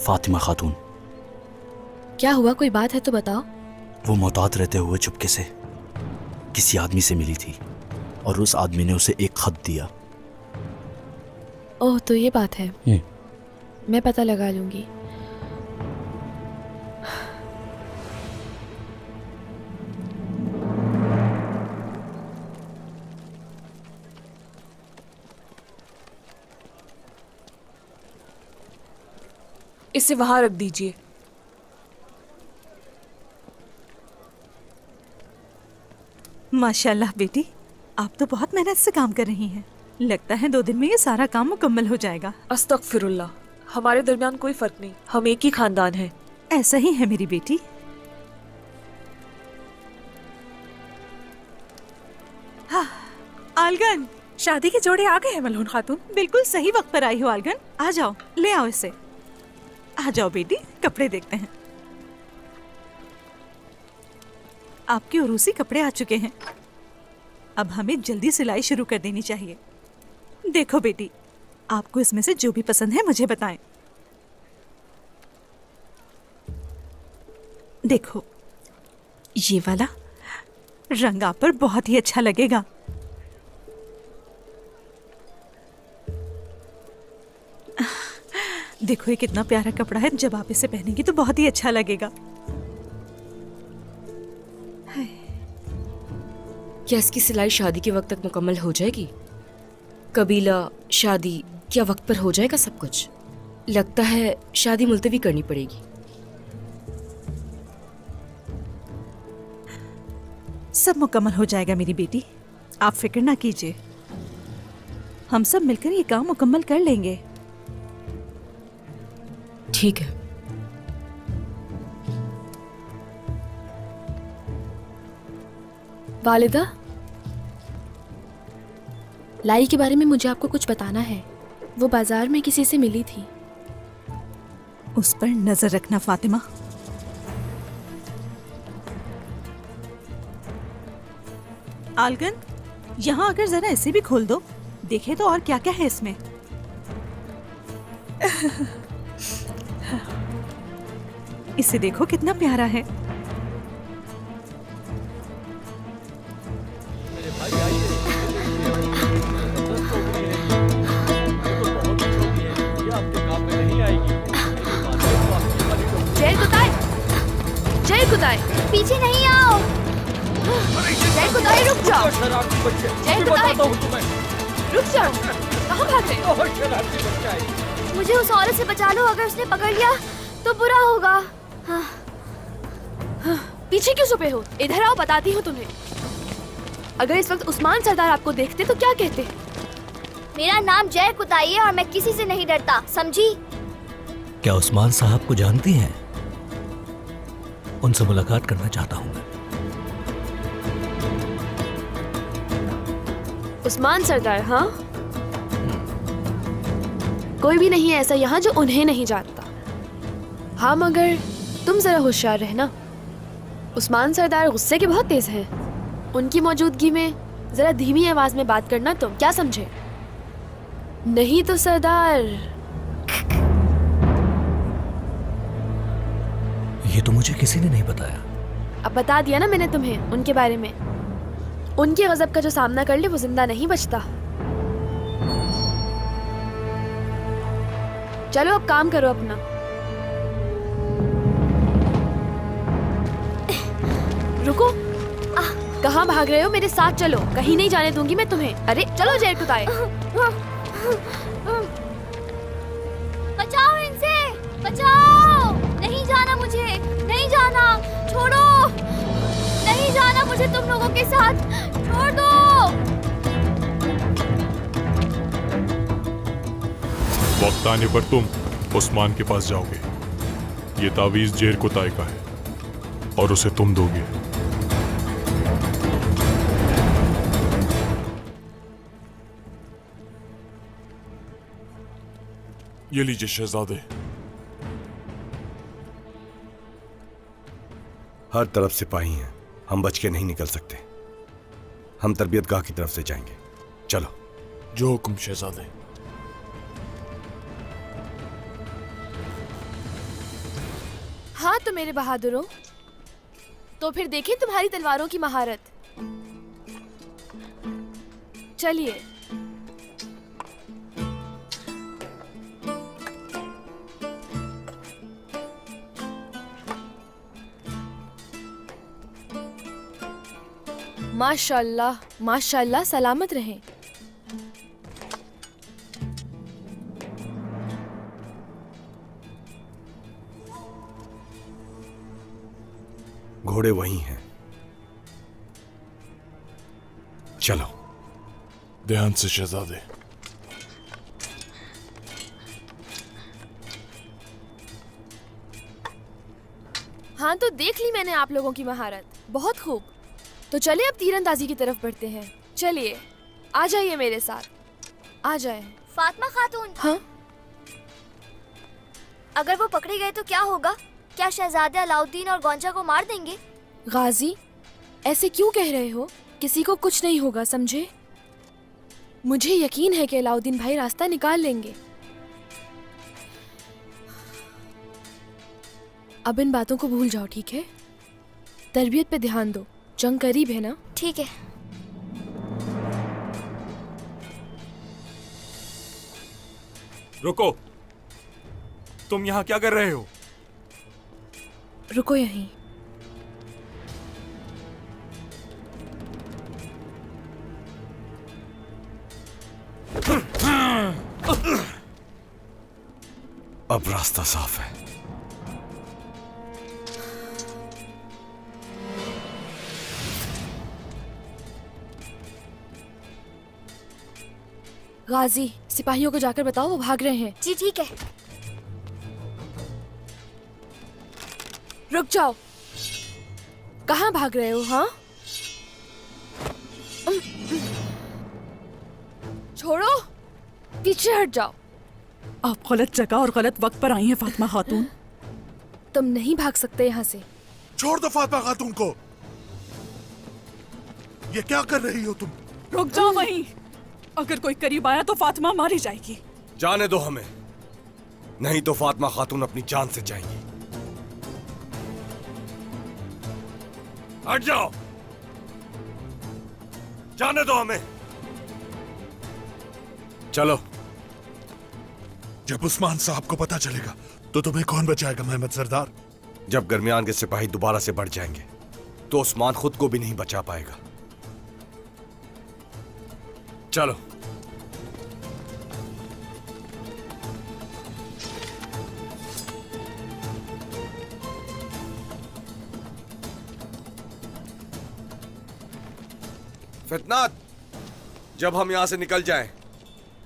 फातिमा खातून। क्या हुआ, कोई बात है तो बताओ। वो मोहतात रहते हुए चुपके से किसी आदमी से मिली थी और उस आदमी ने उसे एक खत दिया। ओह, तो ये बात है। मैं पता लगा लूंगी। इसे वहां रख दीजिए। माशाल्लाह बेटी, आप तो बहुत मेहनत से काम कर रही हैं। लगता है 2 दिन में ये सारा काम मुकम्मल हो जाएगा। अस्तगफिरुल्लाह, हमारे दरमियान कोई फर्क नहीं, हम एक ही खानदान हैं। ऐसा ही है मेरी बेटी। हाँ, आलगन, शादी के जोड़े आ गए हैं मलहून खातून। बिल्कुल सही वक्त पर आई हो आलगन। आ जाओ, ले आओ इसे। आ जाओ बेटी, कपड़े देखते हैं। आपके उरूसी कपड़े आ चुके हैं। अब हमें जल्दी सिलाई शुरू कर देनी चाहिए। देखो बेटी, आपको इसमें से जो भी पसंद है मुझे बताएं। देखो, ये वाला रंग आप पर बहुत ही अच्छा लगेगा। देखो ये कितना प्यारा कपड़ा है, जब आप इसे पहनेंगी तो बहुत ही अच्छा लगेगा। क्या इसकी सिलाई शादी के वक्त तक मुकम्मल हो जाएगी? कबीला, शादी, क्या वक्त पर हो जाएगा सब कुछ? लगता है शादी मुलतवी करनी पड़ेगी। सब मुकम्मल हो जाएगा मेरी बेटी, आप फिक्र ना कीजिए। हम सब मिलकर ये काम मुकम्मल कर लेंगे। ठीक है। वालिदा, लाई के बारे में मुझे आपको कुछ बताना है। वो बाजार में किसी से मिली थी। उस पर नजर रखना फातिमा। आलगन, यहाँ आकर जरा इसे भी खोल दो, देखे तो और क्या क्या है इसमें। इसे देखो कितना प्यारा है। जय कुताई, जय कुताई, पीछे नहीं आओ। जय कुताई, रुक जाओ। जय कुताई, रुक जाओ। कहाँ भाग रहे हो? मुझे उस औरत से बचा लो, अगर उसने पकड़ लिया तो बुरा होगा। हाँ। हाँ। पीछे क्यों छुपे हो? इधर आओ, बताती हूँ तुम्हें। अगर इस वक्त उस्मान सरदार आपको देखते तो क्या कहते? मेरा नाम जय कुताई है और मैं किसी से नहीं डरता, समझी? क्या उस्मान साहब को जानती हैं? उनसे मुलाकात करना चाहता हूँ मैं। उस्मान सरदार? हाँ, कोई भी नहीं है ऐसा यहाँ जो उन्हें नहीं जानता। हाँ, मगर तुम जरा होशियार रहना। उस्मान सरदार गुस्से के बहुत तेज हैं। उनकी मौजूदगी में जरा धीमी आवाज में बात करना, तुम क्या समझे? नहीं तो सरदार। ये तो मुझे किसी ने नहीं बताया। अब बता दिया ना मैंने तुम्हें उनके बारे में। उनके गजब का जो सामना कर ले वो जिंदा नहीं बचता। चलो अब काम करो अपना। रुको, कहाँ भाग रहे हो? मेरे साथ चलो, कहीं नहीं जाने दूंगी मैं तुम्हें। अरे चलो जय कुताई। बचाओ इनसे, बचाओ! नहीं जाना मुझे, नहीं जाना, छोड़ो! नहीं जाना मुझे तुम लोगों के साथ, छोड़ दो! वक्त आने पर तुम उस्मान के पास जाओगे। ये तावीज जेर कुताई का है और उसे तुम दोगे। ये लीजिए शहजादे। हर तरफ सिपाही हैं, हम बच के नहीं निकल सकते। हम तरबियत गाह की तरफ से जाएंगे। चलो। जो हुक्म शहजादे। हाँ तो मेरे बहादुरों, तो फिर देखें तुम्हारी तलवारों की महारत। चलिए। माशाल्लाह माशाल्लाह, सलामत रहें। घोड़े वही हैं। चलो। ध्यान से शहजादे। हाँ तो देख ली मैंने आप लोगों की महारत, बहुत खूब। तो चलिए अब तीरंदाजी की तरफ बढ़ते हैं। चलिए आ जाइए मेरे साथ, आ जाए। फातिमा खातून, हाँ अगर वो पकड़े गए तो क्या होगा? क्या शहजादे अलाउद्दीन और गौंजा को मार देंगे? गाजी, ऐसे क्यों कह रहे हो? किसी को कुछ नहीं होगा, समझे? मुझे यकीन है कि अलाउद्दीन भाई रास्ता निकाल लेंगे। अब इन बातों को भूल जाओ, ठीक है? तरबियत पे ध्यान दो, जंग करीब है ना? ठीक है। रुको, तुम यहाँ क्या कर रहे हो? रुको यहीं। अब रास्ता साफ है। गाजी, सिपाहियों को जाकर बताओ वो भाग रहे हैं। जी ठीक है। रुक जाओ, कहाँ भाग रहे हो? हाँ छोड़ो, पीछे हट जाओ। आप गलत जगह और गलत वक्त पर आई हैं फातिमा खातून। तुम नहीं भाग सकते यहाँ से। छोड़ दो फातिमा खातून को। ये क्या कर रही हो तुम? रुक जाओ वहीं। अगर कोई करीब आया तो फातिमा मारी जाएगी। जाने दो हमें, नहीं तो फातिमा खातून अपनी जान से जाएंगी। हट जाओ, जाने दो हमें। चलो। जब उस्मान साहब को पता चलेगा तो तुम्हें कौन बचाएगा महमद सरदार? जब दरमियान के सिपाही दोबारा से बढ़ जाएंगे तो उस्मान खुद को भी नहीं बचा पाएगा। चलो। फितनात, जब हम यहां से निकल जाएं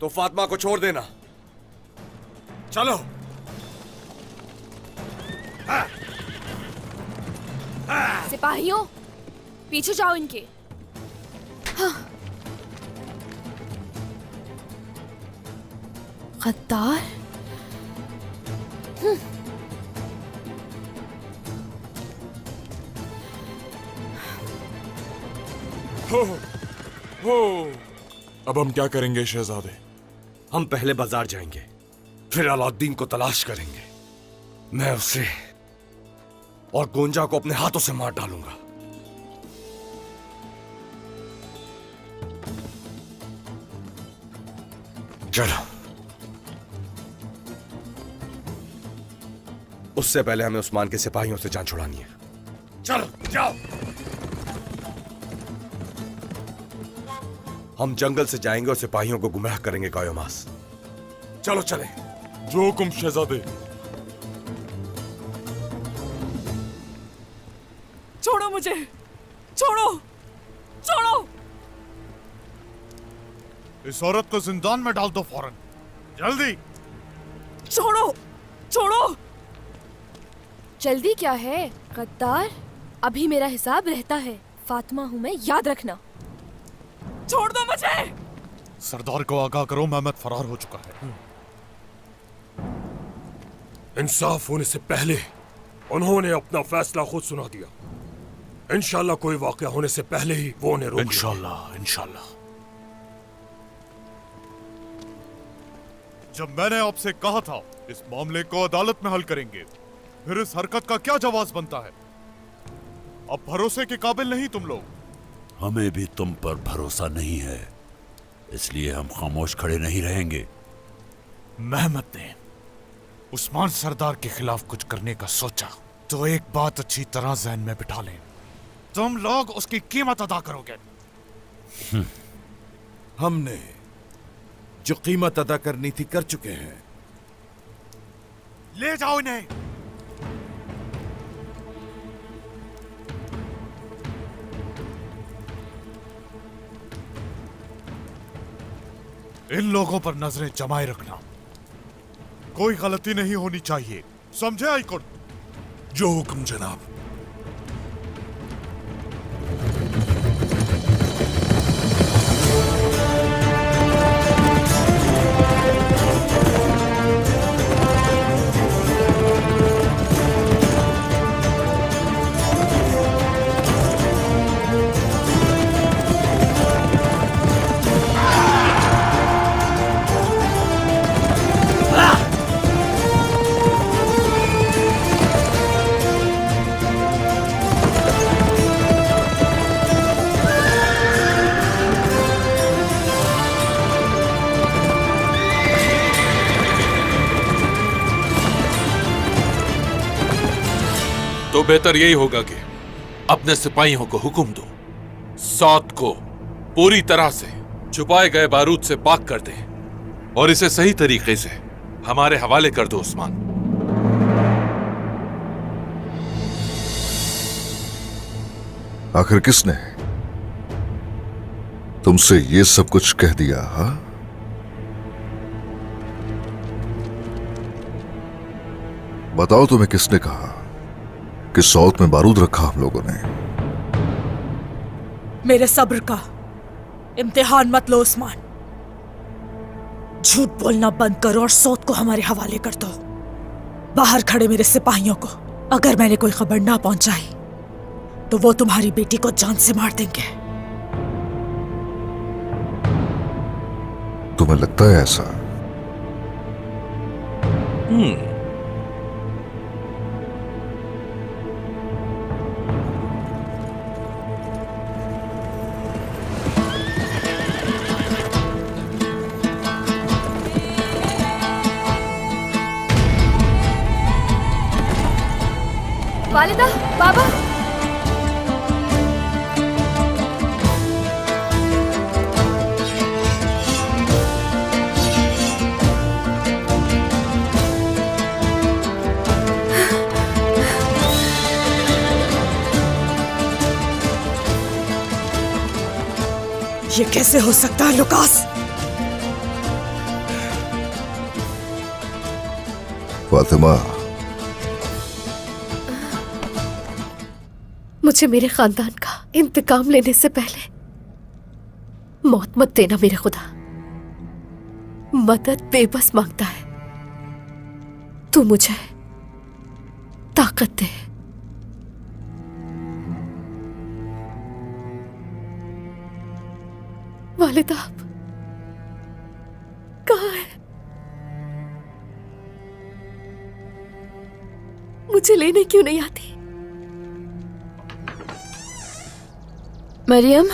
तो फातिमा को छोड़ देना। चलो। सिपाहियों, पीछे जाओ इनके। हाँ। गद्दार। हो, अब हम क्या करेंगे शहजादे? हम पहले बाजार जाएंगे, फिर अलाउद्दीन को तलाश करेंगे। मैं उसे और गोंजा को अपने हाथों से मार डालूंगा। चलो। उससे पहले हमें उस्मान के सिपाहियों से जान छुड़ानी है। चलो जाओ। हम जंगल से जाएंगे और सिपाहियों को गुमराह करेंगे कायोमास। चलो चले। जो हुकुम शहजादे। छोड़ो मुझे, छोड़ो, छोड़ो। इस औरत को जिंदान में डाल दो फौरन, जल्दी। छोड़ो, छोड़ो। जल्दी क्या है गद्दार? अभी मेरा हिसाब रहता है। फातिमा हूं मैं, याद रखना। छोड़ दो मुझे। सरदार को आगाह करो, महमद फरार हो चुका है। इंसाफ होने से पहले उन्होंने अपना फैसला खुद सुना दिया। इंशाल्लाह कोई वाकया होने से पहले ही वो उन्हें रोक लेंगे। इंशाल्लाह, इंशाल्लाह। जब मैंने आपसे कहा था इस मामले को अदालत में हल करेंगे, फिर इस हरकत का क्या जवाब बनता है? अब भरोसे के काबिल नहीं तुम लोग। हमें भी तुम पर भरोसा नहीं है, इसलिए हम खामोश खड़े नहीं रहेंगे। मेहमत ने उस्मान सरदार के खिलाफ कुछ करने का सोचा तो एक बात अच्छी तरह ज़हन में बिठा लें, तुम लोग उसकी कीमत अदा करोगे। हमने जो कीमत अदा करनी थी कर चुके हैं। ले जाओ इन्हें। इन लोगों पर नजरें जमाए रखना, कोई गलती नहीं होनी चाहिए, समझे आईकुट? जो हुक्म जनाब। तो बेहतर यही होगा कि अपने सिपाहियों को हुक्म दो, सौत को पूरी तरह से छुपाए गए बारूद से पाक कर दें और इसे सही तरीके से हमारे हवाले कर दो उस्मान। आखिर किसने तुमसे ये सब कुछ कह दिया? हा? बताओ तुम्हें किसने कहा कि सौत में बारूद रखा हम लोगों ने? मेरे सब्र का इम्तिहान मत लो उस्मान। झूठ बोलना बंद करो और सौत को हमारे हवाले कर दो। बाहर खड़े मेरे सिपाहियों को अगर मैंने कोई खबर ना पहुंचाई तो वो तुम्हारी बेटी को जान से मार देंगे। तुम्हें लगता है ऐसा? वालिदा, बाबा, ये कैसे हो सकता है लुकास? फातिमा, मुझे मेरे खानदान का इंतकाम लेने से पहले मौत मत देना मेरे खुदा। मदद बेबस मांगता है, तू मुझे ताकत दे। वालिदा आप कहाँ है? मुझे लेने क्यों नहीं आती? मरियम,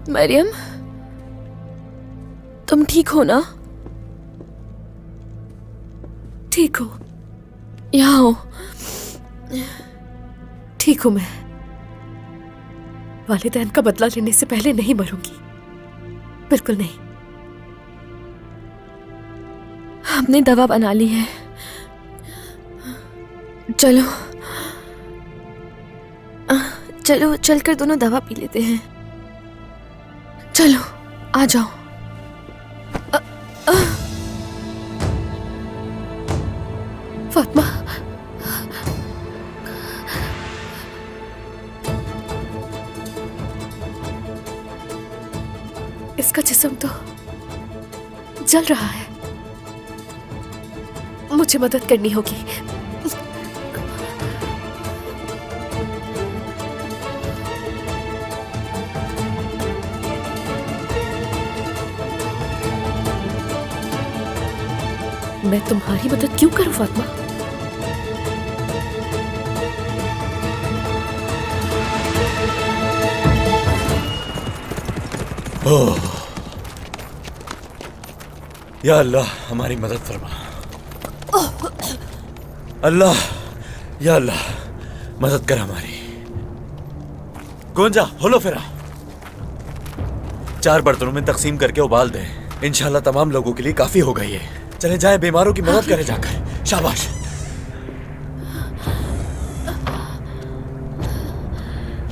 मरियम, तुम ठीक हो ना? ठीक हो? यहाँ हो? ठीक हूं मैं। वालिदैन का बदला लेने से पहले नहीं मरूंगी, बिल्कुल नहीं। हमने दवा बना ली है, चलो चलो चलकर दोनों दवा पी लेते हैं। चलो आ जाओ। फातिमा, इसका जिस्म तो जल रहा है, मुझे मदद करनी होगी। मैं तुम्हारी मदद क्यों करूं फातिमा? ओह, या अल्लाह हमारी मदद फरमा। अल्लाह, या अल्लाह मदद कर हमारी। गोंजा होलो फिरा 4 बर्तनों में तकसीम करके उबाल दे। इंशाल्लाह तमाम लोगों के लिए काफी हो गई है। चले जाए बीमारों की मदद करें जाकर। शाबाश।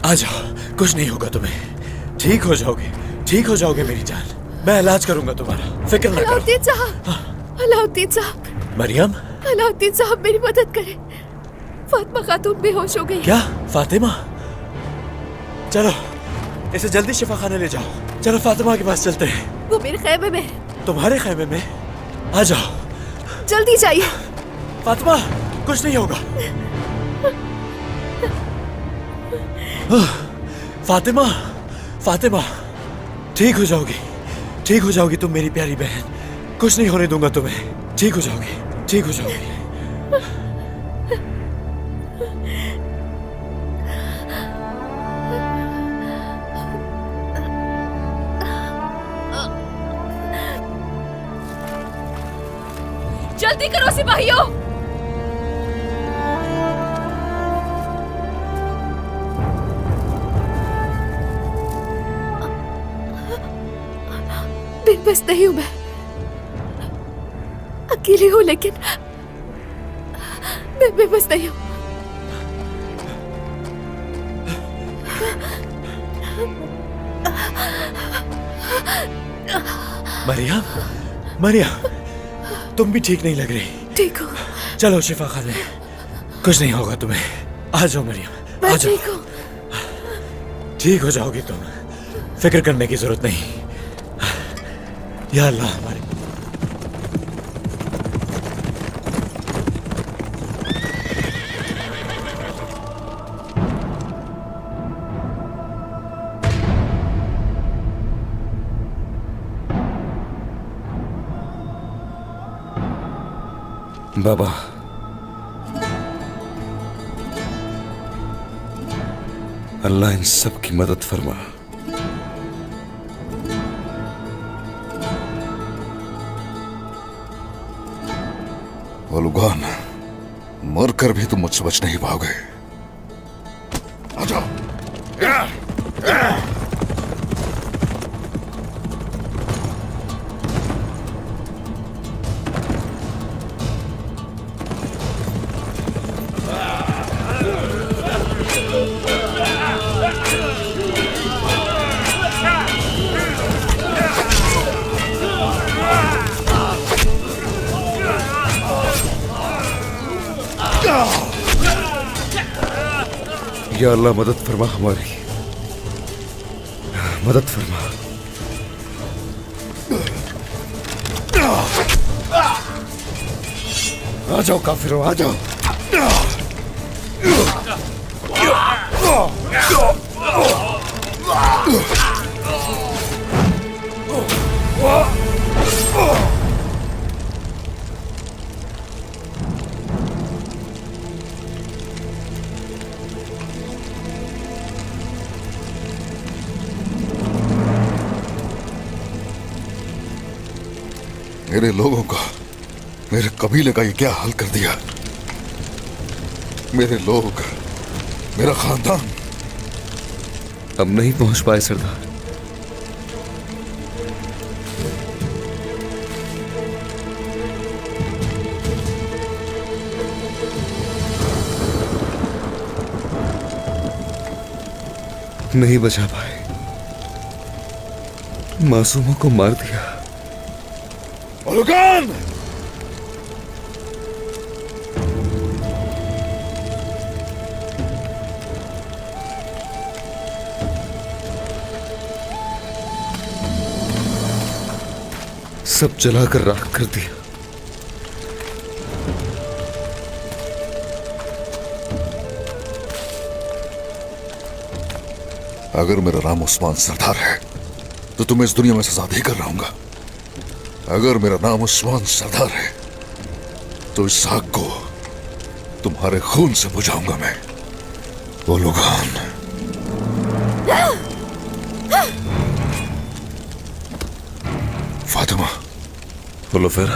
आ जाओ, कुछ नहीं होगा तुम्हें। ठीक हो जाओगे, ठीक हो जाओगे मेरी जान। मैं इलाज करूंगा तुम्हारा, फिक्र ना करो। अलाउद्दीन साहब, अलाउद्दीन साहब। मरियम, अलाउद्दीन साहब मेरी मदद करें। फातिमा खातून बेहोश हो गई। क्या फातिमा? चलो इसे जल्दी शिफाखाने ले जाओ। चलो फातिमा के पास चलते हैं। वो मेरे खैमे में है। तुम्हारे खैमे में? आ जाओ। जल्दी जाइए। फातिमा, कुछ नहीं होगा। फातिमा, फातिमा, ठीक हो जाओगी, ठीक हो जाओगी तुम मेरी प्यारी बहन। कुछ नहीं होने दूंगा तुम्हें। ठीक हो जाओगी, ठीक हो जाओगी। जल्दी करो सिपाहियों। बेबस नहीं हूं मैं, अकेली हूं, लेकिन मैं बेबस नहीं हूं। मरियम, मरियम, तुम भी ठीक नहीं लग रही। ठीक हो? चलो शिफा खाने, कुछ नहीं होगा तुम्हें। आ जाओ मरियम, आ मैं जाओ। ठीक हूं। ठीक हो जाओगी तुम, फिक्र करने की जरूरत नहीं। या अल्लाह हमारे। बाबा, अल्लाह इन सब की मदद फरमा। वलुगान, मरकर भी तुम मुझसे बच नहीं पाओगे। आ जाओ। या अल्लाह मदद फरमा हमारी, मदद फरमा। आ जाओ काफिरों, आ जाओ। मेरे लोगों का, मेरे कबीले का ये क्या हाल कर दिया। मेरे लोग, मेरा खानदान। हम नहीं पहुंच पाए सरदार। नहीं बचा पाए, मासूमों को मार दिया। वलुगान! सब जलाकर राख कर दिया। अगर मेरा नाम उस्मान सरदार है तो तुम्हें इस दुनिया में सजा देकर रहूंगा। अगर मेरा नाम उस्मान सरदार है तो इस आग को तुम्हारे खून से बुझाऊंगा मैं। वो लुगान। फातिमा, बोलो फिर।